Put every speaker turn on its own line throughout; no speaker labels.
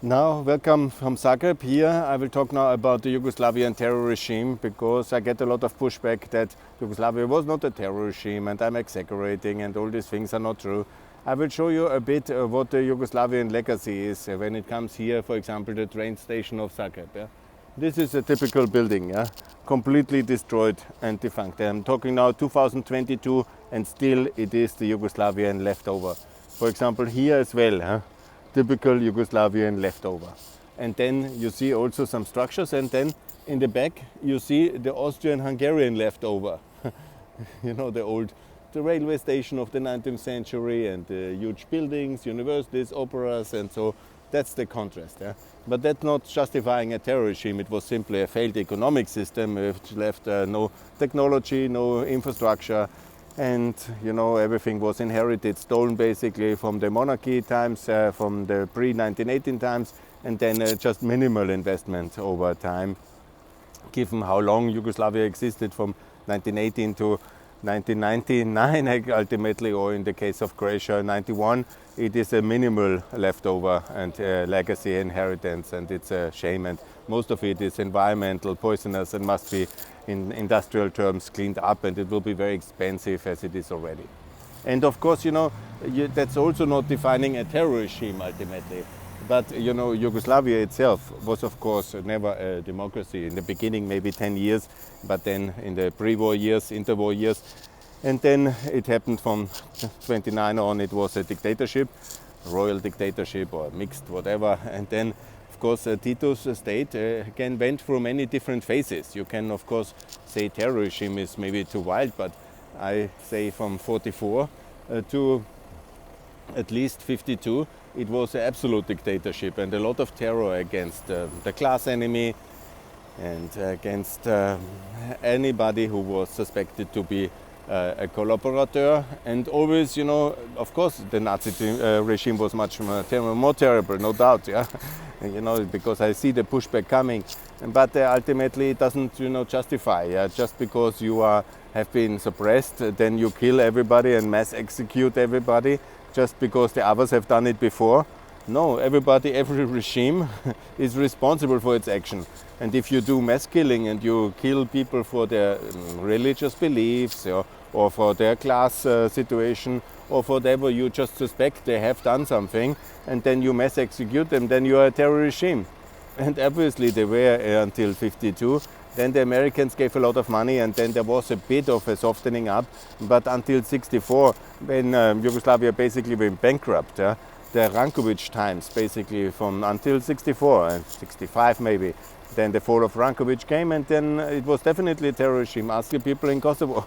Now, welcome from Zagreb. Here I will talk now about the Yugoslavian terror regime because I get a lot of pushback that Yugoslavia was not a terror regime and I'm exaggerating and all these things are not true. I will show you a bit what the Yugoslavian legacy is when it comes here, for example, the train station of Zagreb. Yeah? This is a typical building, yeah? Completely destroyed and defunct. I'm talking now 2022 and still it is the Yugoslavian leftover. For example, here as well. Huh? Typical Yugoslavian leftover. And then you see also some structures, and then in the back you see the Austrian-Hungarian leftover. The railway station of the 19th century and the huge buildings, universities, operas, and so that's the contrast. Yeah? But that's not justifying a terror regime. It was simply a failed economic system which left no technology, no infrastructure, and everything was inherited, stolen basically from the monarchy times, from the pre-1918 times, and then just minimal investment over time. Given how long Yugoslavia existed from 1918 to 1999 ultimately, or in the case of Croatia 91, it is a minimal leftover and legacy inheritance, and it's a shame, and most of it is environmental, poisonous, and must be in industrial terms cleaned up, and it will be very expensive as it is already. And of course, that's also not defining a terror regime ultimately. But Yugoslavia itself was of course never a democracy. In the beginning maybe 10 years, but then in the pre-war years, interwar years, and then it happened from 29 on, it was a dictatorship, a royal dictatorship or mixed whatever, and then of course Tito's state again went through many different phases. You can of course say terror regime is maybe too wild, but I say from 44 to at least 52 it was an absolute dictatorship and a lot of terror against the class enemy and against anybody who was suspected to be a collaborator. And always, of course the Nazi regime was much more terrible, no doubt, yeah. Because I see the pushback coming, but ultimately it doesn't justify, just because you have been suppressed, then you kill everybody and mass execute everybody just because the others have done it before. No, every regime is responsible for its action. And if you do mass killing and you kill people for their religious beliefs or for their class situation or for whatever you just suspect they have done something, and then you mass execute them, then you are a terror regime. And obviously they were until 52. Then the Americans gave a lot of money, and then there was a bit of a softening up. But until 64, when Yugoslavia basically went bankrupt, the Rankovic times basically from until 64 and 65 maybe, then the fall of Rankovic came, and then it was definitely a terror regime. Ask the people in Kosovo,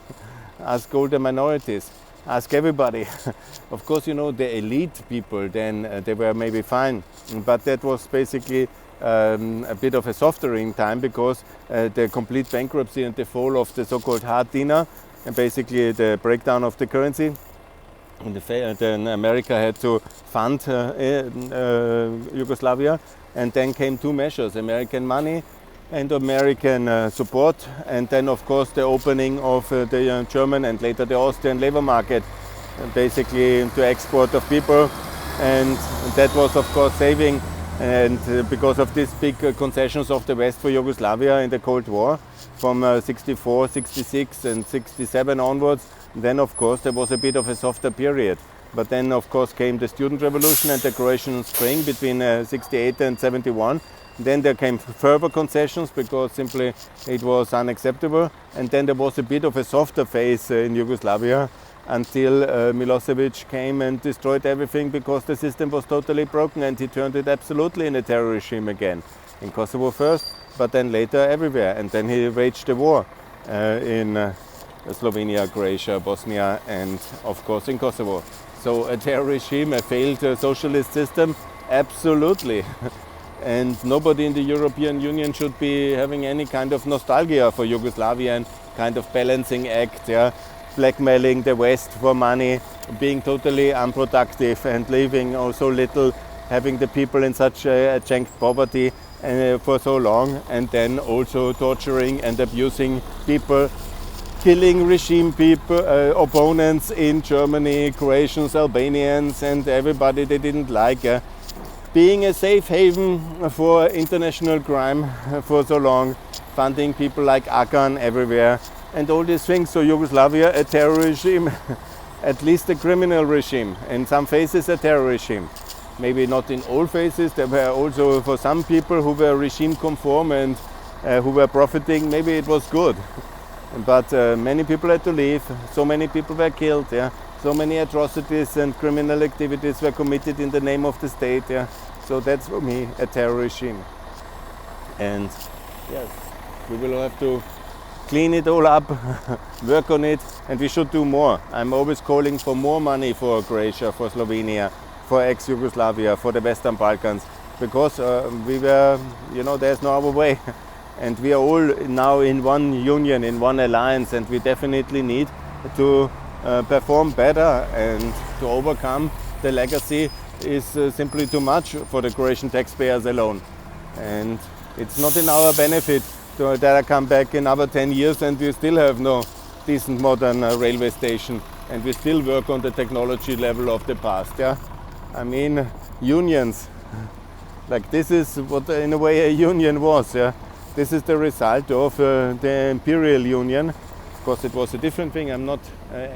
ask all the minorities, ask everybody. Of course, the elite people, then they were maybe fine, but that was basically a bit of a softening time, because the complete bankruptcy and the fall of the so-called hard dinar, and basically the breakdown of the currency, and then America had to fund Yugoslavia, and then came two measures: American money and American support, and then of course the opening of the German and later the Austrian labor market, basically to export of people, and that was of course saving. And because of these big concessions of the West for Yugoslavia in the Cold War, from 64, 66 and 67 onwards, then of course there was a bit of a softer period. But then of course came the student revolution and the Croatian Spring between 68 and 71. Then there came further concessions because simply it was unacceptable. And then there was a bit of a softer phase in Yugoslavia, until Milosevic came and destroyed everything, because the system was totally broken, and he turned it absolutely in a terror regime again. In Kosovo first, but then later everywhere. And then he waged the war in Slovenia, Croatia, Bosnia, and of course in Kosovo. So a terror regime, a failed socialist system, absolutely. And nobody in the European Union should be having any kind of nostalgia for Yugoslavia and kind of balancing act, yeah? Blackmailing the West for money, being totally unproductive and leaving so little, having the people in such adjunct poverty for so long, and then also torturing and abusing people, killing regime people, opponents in Germany, Croatians, Albanians, and everybody they didn't like. being a safe haven for international crime for so long, funding people like Akan everywhere, and all these things. So Yugoslavia, a terror regime, at least a criminal regime, in some phases a terror regime. Maybe not in all phases, there were also for some people who were regime conform and who were profiting, maybe it was good. But many people had to leave, so many people were killed, yeah? So many atrocities and criminal activities were committed in the name of the state. Yeah? So that's for me a terror regime. And yes, we will have to clean it all up, work on it, and we should do more. I'm always calling for more money for Croatia, for Slovenia, for ex-Yugoslavia, for the Western Balkans, because we were, there's no other way. And we are all now in one union, in one alliance, and we definitely need to perform better, and to overcome the legacy is simply too much for the Croatian taxpayers alone. And it's not in our benefit that I come back in another 10 years and we still have no decent modern railway station, and we still work on the technology level of the past. Yeah? I mean, unions, like this is what in a way a union was. Yeah? This is the result of the Imperial Union. Of course, it was a different thing. I'm not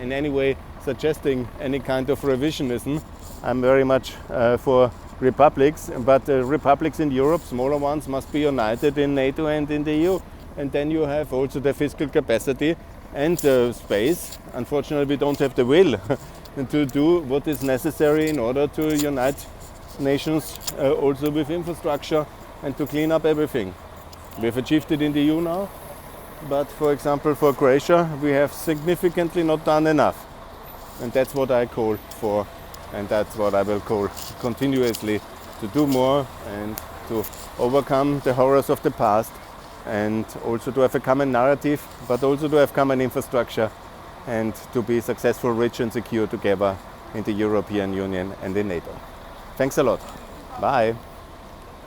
in any way suggesting any kind of revisionism. I'm very much for republics, but republics in Europe, smaller ones, must be united in NATO and in the EU. And then you have also the fiscal capacity and space. Unfortunately, we don't have the will to do what is necessary in order to unite nations also with infrastructure and to clean up everything. We have achieved it in the EU now, but for example for Croatia we have significantly not done enough. And that's what I call for, and that's what I will call continuously, to do more and to overcome the horrors of the past, and also to have a common narrative, but also to have common infrastructure, and to be successful, rich and secure together in the European Union and in NATO. Thanks a lot. Bye.